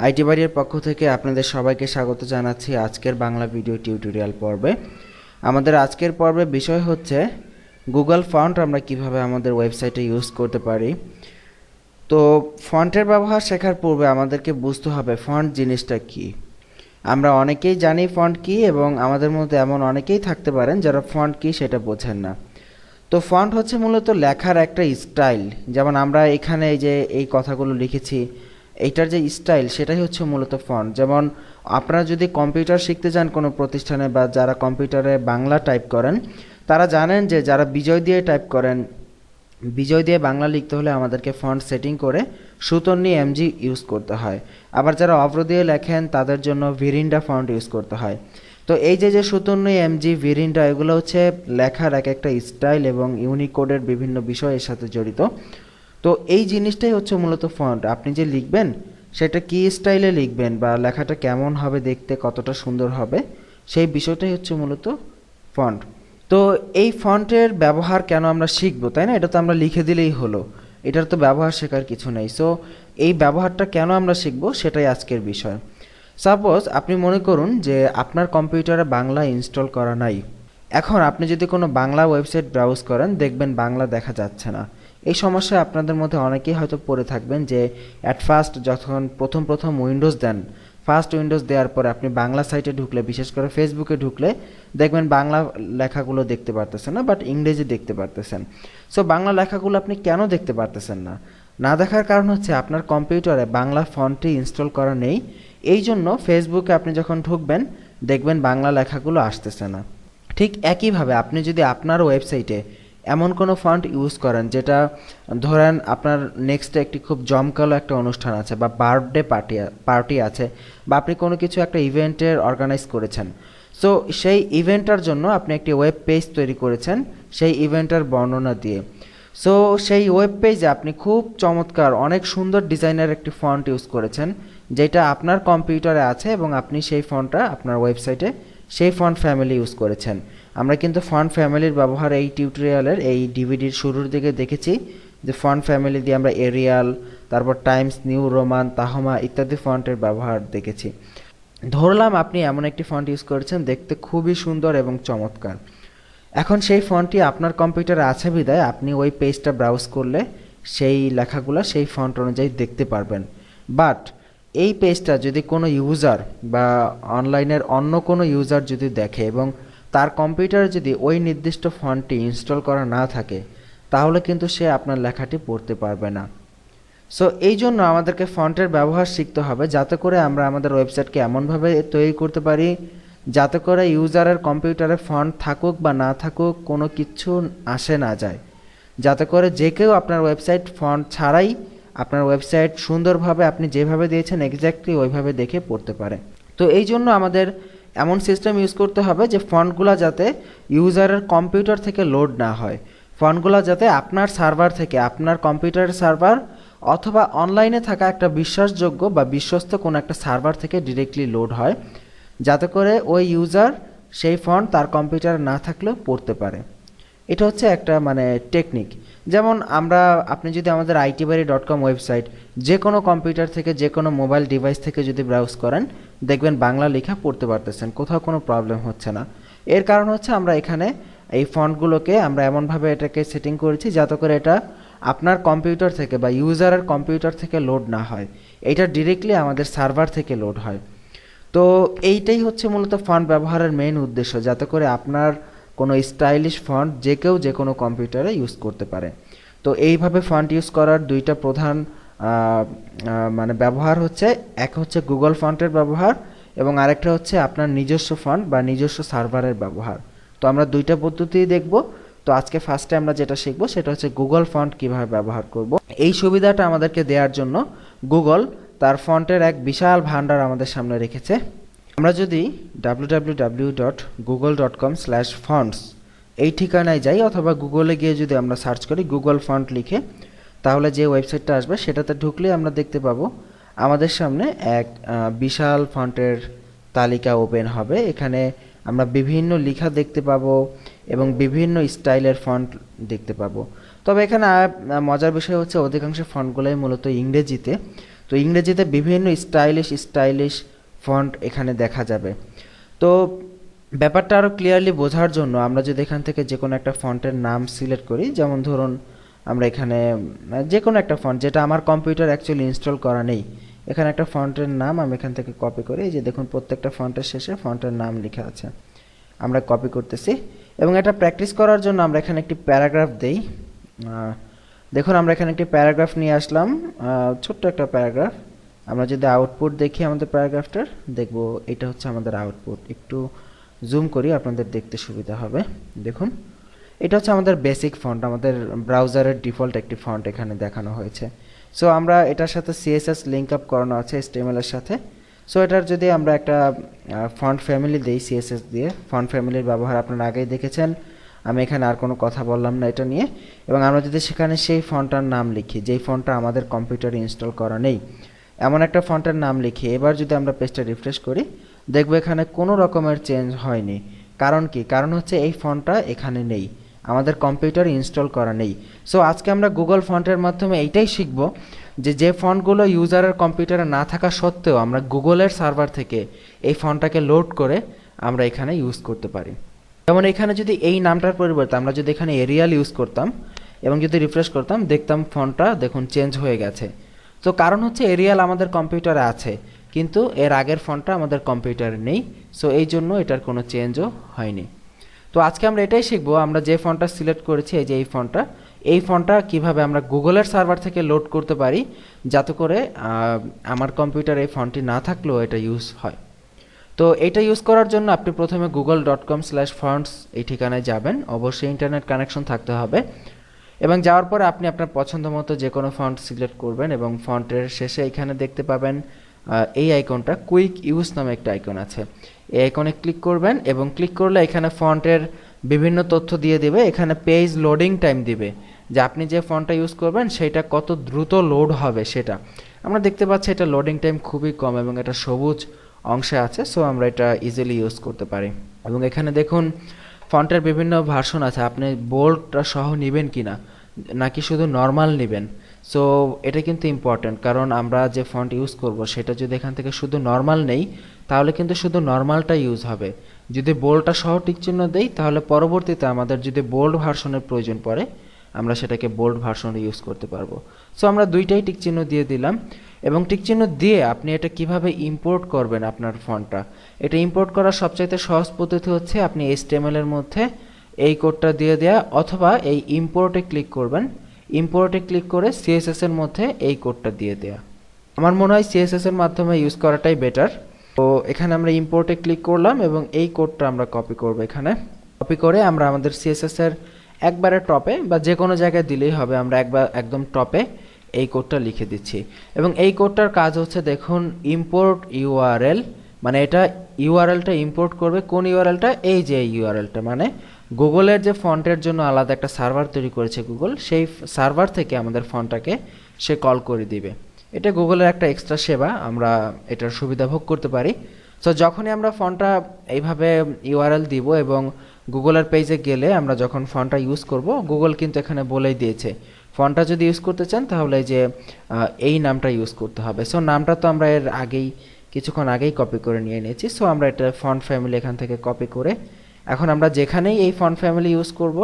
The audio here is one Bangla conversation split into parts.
আইটি বাড়ির পক্ষ থেকে আপনাদের সবাইকে স্বাগত জানাচ্ছি আজকের বাংলা ভিডিও টিউটোরিয়াল পর্বে। আমাদের আজকের পর্বে বিষয় হচ্ছে গুগল ফন্ট আমরা কিভাবে আমাদের ওয়েবসাইটে ইউজ করতে পারি। তো ফন্টের ব্যবহার শেখার পূর্বে আমাদেরকে বুঝতে হবে ফন্ট জিনিসটা কি। আমরা অনেকেই জানি ফন্ট কি, এবং আমাদের মধ্যে এমন অনেকেই থাকতে পারেন যারা ফন্ট কি সেটা বোঝেন না। তো ফন্ট হচ্ছে মূলত লেখার একটা স্টাইল। যেমন আমরা এখানে এই কথাগুলো লিখেছি, এইটার যে স্টাইল সেটাই হচ্ছে মূলত ফন্ট। যেমন আপনারা যদি কম্পিউটার শিখতে যান কোনো প্রতিষ্ঠানে, বা যারা কম্পিউটারে বাংলা টাইপ করেন তারা জানেন যে যারা বিজয় দিয়ে টাইপ করেন, বিজয় দিয়ে বাংলা লিখতে হলে আমাদেরকে ফন্ট সেটিং করে সুতন্নি এমজি ইউজ করতে হয়। আবার যারা অভ্র দিয়ে লেখেন তাদের জন্য ভিরিন্ডা ফন্ট ইউজ করতে হয়। তো এই যে সুতন্নি এমজি ভিরিন্ডা, এগুলো হচ্ছে লেখার এক একটা স্টাইল এবং ইউনিকোডের বিভিন্ন বিষয়ের সাথে জড়িত। তো এই জিনিসটাই হচ্ছে মূলত ফন্ট। আপনি যে লিখবেন সেটা কি স্টাইলে লিখবেন, বা লেখাটা কেমন হবে দেখতে, কতটা সুন্দর হবে, সেই বিষয়টাই হচ্ছে মূলত ফন্ট। তো এই ফন্টের ব্যবহার কেন আমরা শিখবো, তাই না? এটা তো আমরা লিখে দিলেই হলো, এটার তো ব্যবহার শেখার কিছু নেই। সো এই ব্যবহারটা কেন আমরা শিখবো সেটাই আজকের বিষয়। সাপোজ আপনি মনে করুন যে আপনার কম্পিউটারে বাংলা ইনস্টল করা নাই। এখন আপনি যদি কোনো বাংলা ওয়েবসাইট ব্রাউজ করেন, দেখবেন বাংলা দেখা যাচ্ছে না। এই সমস্যায় আপনাদের মধ্যে অনেকেই হয়তো পড়ে থাকবেন যে অ্যাট ফার্স্ট যখন প্রথম উইন্ডোজ দেন, ফার্স্ট উইন্ডোজ দেওয়ার পরে আপনি বাংলা সাইটে ঢুকলে, বিশেষ করে ফেসবুকে ঢুকলে দেখবেন বাংলা লেখাগুলো দেখতে পারতেছেন না, বাট ইংরেজি দেখতে পারতেছেন। সো বাংলা লেখাগুলো আপনি কেন দেখতে পারতেছেন না? না দেখার কারণ হচ্ছে আপনার কম্পিউটারে বাংলা ফন্টটি ইনস্টল করা নেই। এই জন্য ফেসবুকে আপনি যখন ঢুকবেন দেখবেন বাংলা লেখাগুলো আসতেছে না। ঠিক একইভাবে আপনি যদি আপনার ওয়েবসাইটে এমন কোনো ফন্ট ইউজ করেন যেটা, ধরেন আপনার নেক্সটে একটি খুব জমকালো একটা অনুষ্ঠান আছে, বা বার্থডে পার্টি আছে, বা আপনি কোনো কিছু একটা ইভেন্টের অর্গানাইজ করেছেন। সো সেই ইভেন্টটার জন্য আপনি একটি ওয়েব পেজ তৈরি করেছেন সেই ইভেন্টের বর্ণনা দিয়ে। সো সেই ওয়েব পেজে আপনি খুব চমৎকার অনেক সুন্দর ডিজাইনের একটি ফন্ট ইউজ করেছেন, যেটা আপনার কম্পিউটারে আছে, এবং আপনি সেই ফন্টটা আপনার ওয়েবসাইটে সেই ফন্ট ফ্যামিলি ইউজ করেছেন। আমরা কিন্তু ফন্ট ফ্যামিলির ব্যবহার এই টিউটোরিয়ালের এই ডিভিডির শুরুর দিকে দেখেছি, যে ফন্ট ফ্যামিলি দিয়ে আমরা এরিয়াল, তারপর টাইমস নিউ রোমান, তাহমা ইত্যাদি ফন্টের ব্যবহার দেখেছি। ধরলাম আপনি এমন একটি ফন্ট ইউজ করেছেন দেখতে খুবই সুন্দর এবং চমৎকার। এখন সেই ফন্টটি আপনার কম্পিউটারে আছে বিধায় আপনি ওই পেজটা ব্রাউজ করলে সেই লেখাগুলো সেই ফন্ট অনুযায়ী দেখতে পারবেন। বাট এই পেজটা যদি কোনো ইউজার বা অনলাইনের অন্য কোনো ইউজার যদি দেখে, এবং তার কম্পিউটারে যদি ওই নির্দিষ্ট ফন্টটি ইনস্টল করা না থাকে, তাহলে কিন্তু সে আপনার লেখাটি পড়তে পারবে না। সো এই জন্য আমাদেরকে ফন্টের ব্যবহার শিখতে হবে, যাতে করে আমরা আমাদের ওয়েবসাইটকে এমনভাবে তৈরি করতে পারি যাতে করে ইউজারের কম্পিউটারে ফন্ট থাকুক বা না থাকুক কোনো কিছু আসে না যায়, যাতে করে যে কেউ আপনার ওয়েবসাইট ফন্ট ছাড়াই আপনার ওয়েবসাইট সুন্দরভাবে আপনি যেভাবে দিয়েছেন এক্স্যাক্টলি ওইভাবে দেখে পড়তে পারে। তো এই জন্য আমাদের এমন সিস্টেম ইউজ করতে হবে যে ফন্টগুলো যাতে ইউজারের কম্পিউটার থেকে লোড না হয়, ফন্টগুলো যাতে আপনার সার্ভার থেকে, আপনার কম্পিউটারের সার্ভার অথবা অনলাইনে থাকা একটা বিশ্বাসযোগ্য বা বিশ্বস্ত কোনো একটা সার্ভার থেকে ডিরেক্টলি লোড হয়, যাতে করে ওই ইউজার সেই ফন্ট তার কম্পিউটারে না থাকলেও পড়তে পারে। এটা হচ্ছে একটা টেকনিক। যেমন আপনি যদি আমাদের itbari.com ওয়েবসাইট যে কোনো কম্পিউটার থেকে, যে কোনো মোবাইল ডিভাইস থেকে যদি ব্রাউজ করেন, দেখবেন বাংলা লেখা পড়তে পারতেছেন, কোথাও কোনো প্রবলেম হচ্ছে না। এর কারণ হচ্ছে আমরা এখানে এই ফন্টগুলোকে আমরা এমনভাবে এটাকে সেটিং করেছি যাতে করে এটা আপনার কম্পিউটার থেকে বা ইউজারের কম্পিউটার থেকে লোড না হয়, এটা ডিরেক্টলি আমাদের সার্ভার থেকে লোড হয়। তো এইটাই হচ্ছে মূলত ফন্ট ব্যবহারের মেইন উদ্দেশ্য, যাতে করে আপনার কোনো স্টাইলিশ ফন্ট যে কেউ যে কোনো কম্পিউটারে ইউজ করতে পারে। তো এইভাবে ফন্ট ইউজ করার দুইটা প্রধান ব্যবহার হচ্ছে, এক হচ্ছে গুগল ফন্টের ব্যবহার, এবং আরেকটা হচ্ছে আপনার নিজস্ব ফন্ট বা নিজস্ব সার্ভারের ব্যবহার। তো আমরা দুইটা পদ্ধতিই দেখব। তো আজকে ফার্স্টে আমরা যেটা শিখবো সেটা হচ্ছে গুগল ফন্ট কিভাবে ব্যবহার করব। এই সুবিধাটা আমাদেরকে দেওয়ার জন্য গুগল তার ফন্টের এক বিশাল ভান্ডার আমাদের সামনে রেখেছে। আমরা যদি www.google.com/fonts এই ঠিকানায় যাই, অথবা গুগলে গিয়ে যদি আমরা সার্চ করি গুগল ফন্ট লিখে, তাহলে যে ওয়েবসাইটটা আসবে সেটাতে ঢুকলে আমরা দেখতে পাবো আমাদের সামনে এক বিশাল ফন্টের তালিকা ওপেন হবে। এখানে আমরা বিভিন্ন লেখা দেখতে পাবো এবং বিভিন্ন স্টাইলের ফন্ট দেখতে পাবো। তবে এখানে মজার বিষয় হচ্ছে অধিকাংশ ফন্টগুলোই মূলত ইংরেজিতে। তো ইংরেজিতে বিভিন্ন স্টাইলিশ ফন্ট এখানে দেখা যাবে। তো ব্যাপারটা আরও ক্লিয়ারলি বোঝার জন্য আমরা যদি এখান থেকে যে কোনো একটা ফন্টের নাম সিলেক্ট করি, যেমন ধরুন আমরা এখানে যে কোনো একটা ফন্ট যেটা আমার কম্পিউটার অ্যাকচুয়ালি ইনস্টল করা নেই, এখানে একটা ফন্টের নাম আমি এখান থেকে কপি করি। এই যে দেখুন প্রত্যেকটা ফন্টের শেষে ফন্টের নাম লেখা আছে, আমরা কপি করতেছি এবং এটা প্র্যাকটিস করার জন্য আমরা এখানে একটি প্যারাগ্রাফ দেই। দেখুন আমরা এখানে একটি প্যারাগ্রাফ নিয়ে আসলাম, ছোট্ট একটা প্যারাগ্রাফ। আমরা যদি আউটপুট দেখি আমাদের প্যারাগ্রাফটার, দেখব এটা হচ্ছে আমাদের আউটপুট। একটু জুম করি, আপনাদের দেখতে সুবিধা হবে। দেখুন এটা হচ্ছে আমাদের বেসিক ফন্ট, আমাদের ব্রাউজারের ডিফল্ট একটি ফন্ট এখানে দেখানো হয়েছে। সো আমরা এটার সাথে সিএসএস লিঙ্ক আপ করানো আছে HTML এর সাথে। সো এটার যদি আমরা একটা ফন্ট ফ্যামিলি দিই সিএসএস দিয়ে, ফন্ট ফ্যামিলির ব্যবহার আপনারা আগেই দেখেছেন, আমি এখানে আর কোনো কথা বললাম না এটা নিয়ে। এবং আমরা যদি সেখানে সেই ফন্টটার নাম লিখি যেই ফন্টটা আমাদের কম্পিউটারে ইনস্টল করা নেই, এমন একটা ফন্টের নাম লিখি, এবার যদি আমরা পেজটা রিফ্রেশ করি, দেখবো এখানে কোনো রকমের চেঞ্জ হয়নি। কারণ কি? কারণ হচ্ছে এই ফন্টটা এখানে নেই, আমাদের কম্পিউটারে ইনস্টল করা নেই। সো আজকে আমরা গুগল ফন্টের মাধ্যমে এইটাই শিখব যে ফন্টগুলো ইউজারের কম্পিউটারে না থাকা সত্ত্বেও আমরা গুগলের সার্ভার থেকে এই ফন্টটাকে লোড করে আমরা এখানে ইউজ করতে পারি। যেমন এখানে যদি এই নামটার পরিবর্তে আমরা যদি এখানে এরিয়াল ইউজ করতাম এবং যদি রিফ্রেশ করতাম, দেখতাম ফন্টটা দেখুন চেঞ্জ হয়ে গেছে। তো কারণ হচ্ছে এরিয়াল আমাদের কম্পিউটারে আছে কিন্তু এর আগের ফন্টটা আমাদের কম্পিউটারে নেই, সো এই জন্য এটার কোনো চেঞ্জও হয়নি। তো আজকে আমরা এটাই শিখবো, আমরা যে ফন্টটা সিলেক্ট করেছি এই যে এই ফন্টটা কীভাবে আমরা গুগলের সার্ভার থেকে লোড করতে পারি যাতে করে আমার কম্পিউটারে এই ফন্টটি না থাকলেও এটা ইউজ হয়। তো এটা ইউজ করার জন্য আপনি প্রথমে google.com/fonts এই ঠিকানায় যাবেন, অবশ্যই ইন্টারনেট কানেকশন থাকতে হবে। এবং যাওয়ার পরে আপনি আপনার পছন্দ মতো যে কোনো ফন্ট সিলেক্ট করবেন এবং ফন্টের শেষে এখানে দেখতে পাবেন এই আইকনটা কুইক ইউজ নামে একটা আইকন আছে, এই আইকনে ক্লিক করবেন এবং ক্লিক করলে এখানে ফন্টের বিভিন্ন তথ্য দিয়ে দেবে। এখানে পেজ লোডিং টাইম দিবে যে আপনি যে ফন্টটা ইউজ করবেন সেটা কত দ্রুত লোড হবে সেটা। আমরা দেখতে পাচ্ছি এটা লোডিং টাইম খুবই কম এবং এটা সবুজ অংশে আছে, সো আমরা এটা ইজিলি ইউজ করতে পারি। এবং এখানে দেখুন ফন্টের বিভিন্ন ভার্সন আছে, আপনি বোল্ডটা সহ নেবেন কিনা নাকি শুধু নর্মাল নেবেন। সো এটা কিন্তু ইম্পর্ট্যান্ট, কারণ আমরা যে ফন্ট ইউজ করব সেটা যদি এখান থেকে শুধু নর্মাল নেই তাহলে কিন্তু শুধু নর্মালটা ইউজ হবে। যদি বোল্ডটা সহ টিকচিহ্ন দেই তাহলে পরবর্তীতে আমাদের যদি বোল্ড ভার্সনের প্রয়োজন পড়ে আমরা সেটাকে বোল্ড ভার্সনে ইউজ করতে পারবো। সো আমরা দুইটাই টিকচিহ্ন দিয়ে দিলাম এবং টিকচিহ্ন দিয়ে আপনি এটা কিভাবে ইম্পোর্ট করবেন আপনার ফন্টটা, এটা ইম্পোর্ট করার সবচাইতে সহজ পদ্ধতি হচ্ছে আপনি HTML এর মধ্যে এই কোডটা দিয়ে দেয়া অথবা এই ইম্পোর্টে ক্লিক করবেন, ইম্পোর্টে ক্লিক করে CSS এর মধ্যে এই কোডটা দিয়ে দেয়া। আমার মনে হয় CSS এর মাধ্যমে ইউজ করাটাই বেটার। তো এখানে আমরা ইম্পোর্টে ক্লিক করলাম এবং এই কোডটা আমরা কপি করব, এখানে কপি করে আমরা আমাদের CSS এর একবারে টপে বা যে কোনো জায়গায় দিলেই হবে, আমরা একদম টপে এই কোডটা লিখে দিচ্ছি। এবং এই কোডটার কাজ হচ্ছে দেখুন ইম্পোর্ট URL, মানে এটা ইউআরএলটা ইম্পোর্ট করবে। কোন ইউআরএলটা? এই যে ইউআরএলটা, মানে গুগলের যে ফন্টের জন্য আলাদা একটা সার্ভার তৈরি করেছে গুগল, সেই সার্ভার থেকে আমাদের ফন্টটাকে সে কল করে দিবে। এটা গুগলের একটা এক্সট্রা সেবা, আমরা এটার সুবিধা ভোগ করতে পারি। সো যখনই আমরা ফন্টটা এইভাবে ইউআরএল দিব এবং গুগলের পেজে গেলে আমরা যখন ফন্টটা ইউজ করব, গুগল কিন্তু এখানে বলেই দিয়েছে ফন্টটা যদি ইউজ করতে চান তাহলে যে এই নামটা ইউজ করতে হবে। সো নামটা তো আমরা এর কিছুক্ষণ আগেই কপি করে নিয়ে নিয়েছি। সো আমরা এটা ফন্ট ফ্যামিলি এখান থেকে কপি করে এখন আমরা যেখানেই এই ফন্ট ফ্যামিলি ইউজ করব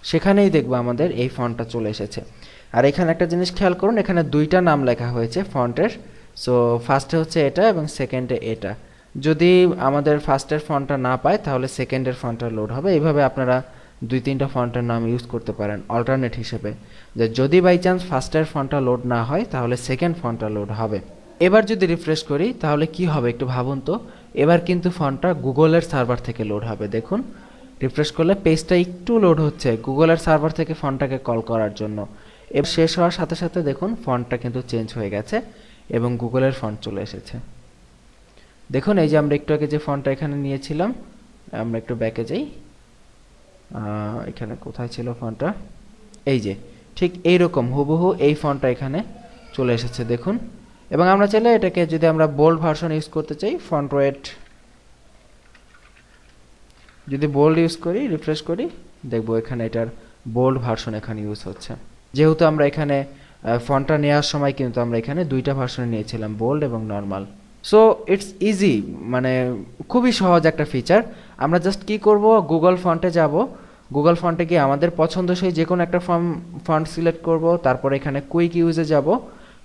সেখানেই দেখব আমাদের এই ফন্টটা চলে এসেছে। আর এখানে একটা জিনিস খেয়াল করুন, এখানে দুইটা নাম লেখা হয়েছে ফন্টের। সো ফার্স্টে হচ্ছে এটা এবং সেকেন্ডে এটা। যদি আমাদের ফার্স্টের ফন্টটা না পায় তাহলে সেকেন্ডের ফন্টটা লোড হবে। এইভাবে আপনারা 2-3টা ফন্টের নাম ইউজ করতে পারেন অল্টারনেট হিসেবে, যে যদি বাই চান্স ফার্স্টের ফন্টটা লোড না হয় তাহলে সেকেন্ড ফন্টটা লোড হবে। এবার যদি রিফ্রেশ করি তাহলে কি হবে একটু ভাবুন তো। এবার কিন্তু ফন্টটা গুগলের সার্ভার থেকে লোড হবে। দেখুন রিফ্রেশ করলে পেজটা একটু লোড হচ্ছে গুগলের সার্ভার থেকে ফন্টটাকে কল করার জন্য। এবার শেষ হওয়ার সাথে সাথে দেখুন ফন্টটা কিন্তু চেঞ্জ হয়ে গেছে এবং গুগলের ফন্ট চলে এসেছে। দেখুন এই যে আমরা একটু আগে যে ফন্টটা এখানে নিয়েছিলাম, আমরা একটু ব্যাকে যাই, এখানে কোথায় ছিল ফন্টটা, এই যে ঠিক এইরকম হুবহু এই ফন্টটা এখানে চলে এসেছে দেখুন। এবং আমরা চাইলে এটাকে যদি আমরা বোল্ড ভার্সন ইউজ করতে চাই, ফন্ট ওয়েট যদি বোল্ড ইউজ করি, রিফ্রেশ করি, দেখবো এখানে এটার বোল্ড ভার্সন এখানে ইউজ হচ্ছে। যেহেতু আমরা এখানে ফন্টটা নেওয়ার সময় কিন্তু আমরা এখানে দুইটা ভার্সন নিয়েছিলাম, বোল্ড এবং নর্মাল। সো ইটস ইজি, মানে খুবই সহজ একটা ফিচার। আমরা জাস্ট কি করব, গুগল ফন্টে যাব, গুগল ফন্টে গিয়ে আমাদের পছন্দসই যে কোনো একটা ফন্ট সিলেক্ট করব, তারপর এখানে কুইক ইউজে যাব।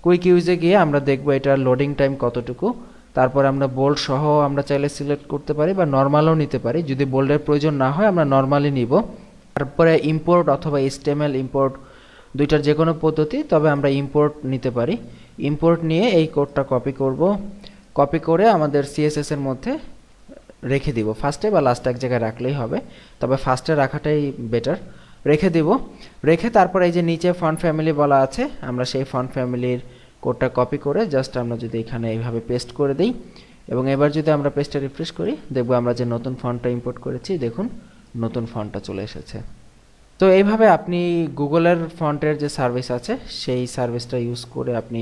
কুইক ইউজে গিয়ে আমরা দেখব এটার লোডিং টাইম কতটুকু, তারপর আমরা বোল্ড সহ আমরা চাইলে সিলেক্ট করতে পারি বা নর্মালও নিতে পারি। যদি বোল্ডের প্রয়োজন না হয় আমরা নর্মালি নিব। তারপরে ইম্পোর্ট অথবা HTML ইম্পোর্ট দুইটার যে কোনো পদ্ধতি, তবে আমরা ইম্পোর্ট নিতে পারি। ইম্পোর্ট নিয়ে এই কোডটা কপি করব, কপি করে আমাদের CSS এর মধ্যে রেখে দিব। ফার্স্টে বা লাস্টে এক জায়গায় রাখলেই হবে, তবে ফার্স্টে রাখাটাই বেটার। রেখে দিব, রেখে তারপর এই যে নিচে ফন্ট ফ্যামিলি বলা আছে, আমরা সেই ফন্ট ফ্যামিলির কোডটা কপি করে জাস্ট আমরা যদি এখানে এইভাবে পেস্ট করে দিই, এবং এবার যদি আমরা পেজটা রিফ্রেশ করি, দেখব আমরা যে নতুন ফন্টটা ইম্পোর্ট করেছি, দেখুন নতুন ফন্টটা চলে এসেছে। তো এইভাবে আপনি গুগলের ফন্টের যে সার্ভিস আছে সেই সার্ভিসটা ইউজ করে আপনি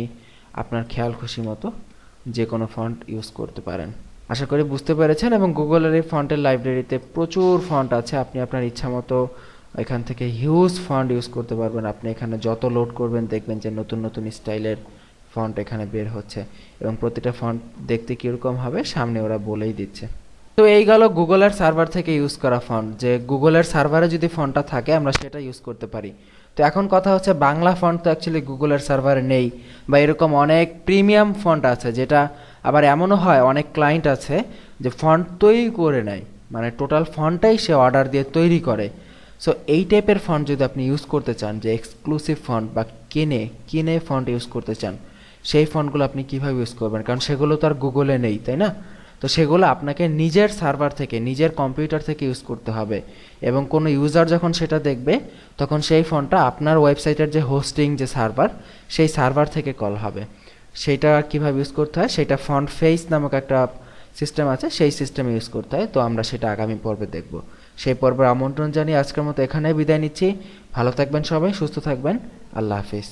আপনার খেয়াল খুশি মতো যে কোনো ফন্ট ইউজ করতে পারেন। আশা করি বুঝতে পেরেছেন। এবং গুগলের এই ফন্টের লাইব্রেরিতে প্রচুর ফন্ট আছে, আপনি আপনার ইচ্ছা মতো এখান থেকে হিউজ ফন্ট ইউজ করতে পারবেন। আপনি এখানে যত লোড করবেন দেখবেন যে নতুন নতুন স্টাইলের ফন্ট এখানে বের হচ্ছে, এবং প্রতিটা ফন্ট দেখতে কীরকম হবে সামনে ওরা বলেই দিচ্ছে। তো এই গেল গুগলের সার্ভার থেকে ইউজ করা ফন্ট, যে গুগলের সার্ভারে যদি ফন্টটা থাকে আমরা সেটা ইউজ করতে পারি। তো এখন কথা হচ্ছে বাংলা ফন্ট তো অ্যাকচুয়ালি গুগলের সার্ভারে নেই, বা এরকম অনেক প্রিমিয়াম ফন্ট আছে, যেটা আবার এমনও হয় অনেক ক্লায়েন্ট আছে যে ফন্ট তৈরি করে নেয়, মানে টোটাল ফন্টটাই সে অর্ডার দিয়ে তৈরি করে। সো এই টাইপের ফন্ট যদি আপনি ইউজ করতে চান, যে এক্সক্লুসিভ ফন্ট বা কিনে ফন্ট ইউজ করতে চান, সেই ফন্টগুলো আপনি কীভাবে ইউজ করবেন, কারণ সেগুলো তো আর গুগলে নেই, তাই না? তো সেগুলো আপনাকে নিজের সার্ভার থেকে, নিজের কম্পিউটার থেকে ইউজ করতে হবে, এবং কোনো ইউজার যখন সেটা দেখবে তখন সেই ফন্টটা আপনার ওয়েবসাইটের যে হোস্টিং যে সার্ভার, সেই সার্ভার থেকে কল হবে। সেইটা কীভাবে ইউজ করতে হয়, সেটা ফন্ট ফেস নামক একটা সিস্টেম আছে, সেই সিস্টেমে ইউজ করতে হয়। তো আমরা সেটা আগামী পর্বে দেখব। সেই পর্বের আমন্ত্রণ জানিয়ে আজকের মতো এখানেই বিদায় নিচ্ছি। ভালো থাকবেন সবাই, সুস্থ থাকবেন, আল্লাহ হাফিজ।